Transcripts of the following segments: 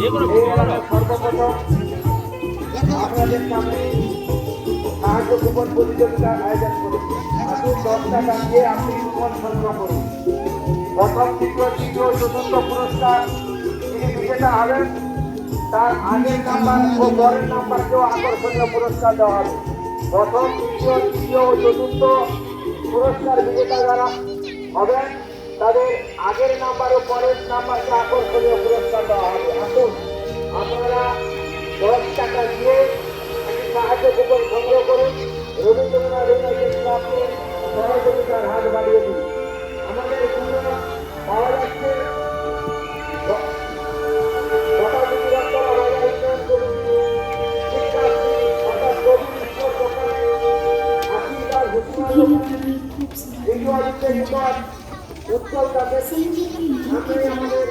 সর্বপ্রথম আপনাদের সামনে সাহায্য কুপন প্রতিযোগিতার আয়োজন করেছি। আসুন 10 টাকা দিয়ে আপনি কুপন সংগ্রহ করুন। প্রথম, দ্বিতীয়, তৃতীয়, চতুর্থ পুরস্কার যিনি বিজেতা হবেন তার আগের নাম্বার ও পরের নাম্বারকেও আকর্ষণীয় পুরস্কার দেওয়া হবে। প্রথম, দ্বিতীয়, তৃতীয় ও চতুর্থ পুরস্কার বিজেতা যারা হবেন তাদের আগের নাম্বার ও পরের নাম্বারকে আকর্ষণীয় পুরস্কার দেওয়া হবে। আসুন আপনারা 10 টাকা দিয়ে একটি সাহায্য কুপন সংগ্রহ করুন। রবীন্দ্রনাথ আপনি সহযোগিতার হাত বাড়িয়ে দিন। আমাদের এখানে পাওয়া যাচ্ছে উত্তর কাছে আমাদের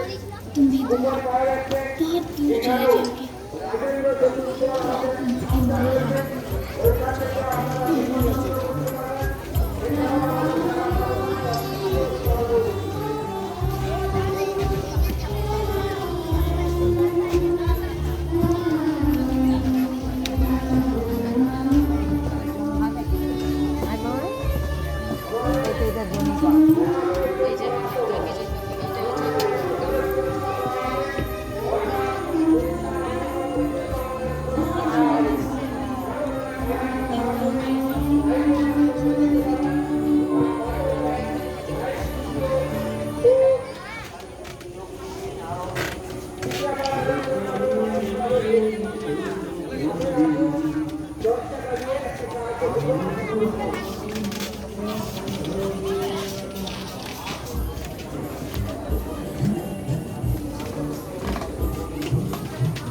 কুমার পাওয়া যাচ্ছে এখানেও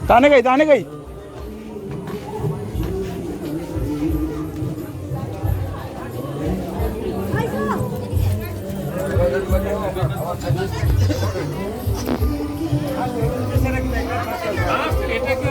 ताने गई এটা কি